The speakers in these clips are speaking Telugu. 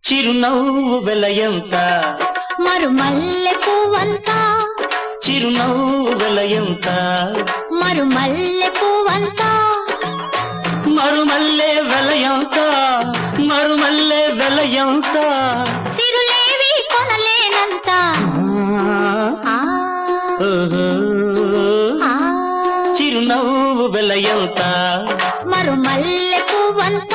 చిరునవ్వు వెలయంత మరుమల్లె పువ్వంత చిరునవ్వు వెలయంత మరుమల్లె పువ్వంత మరుమల్లె వెలయంత మరుమల్లె వెలయంత సిరులేవి కొనలేనంత చిరునవ్వు వెలయంత మరుమల్లె పువ్వంత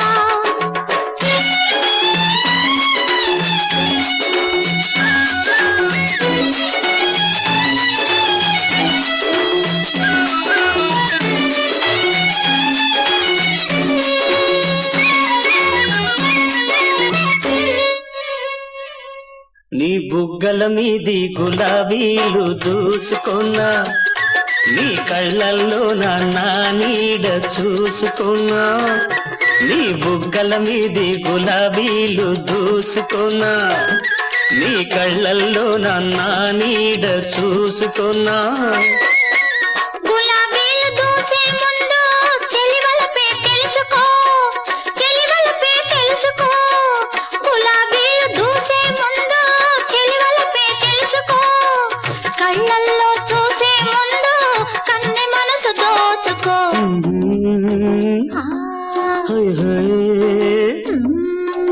నీ బుగ్గల మీది గులాబీలు దూసుకున్నా నీ కళ్ళల్లో నా నీడ చూసుకున్నా నీ బుగ్గల మీది గులాబీలు దూసుకున్నా నీ కళ్ళల్లో నా నీడ చూసుకున్నా గులాబీలు దూసే ముందు చెలివలపే తెలుసుకో చెలివలపే తెలుసుకో గులాబీలు దూసే ముందు చెలివలపే తెలుసుకో కళ్ళల్లో చూసే ముందు కన్నె మనసు దోచుకో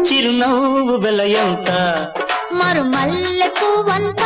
చిరునవ్వు వెలయంత మరుమల్లె పువ్వంత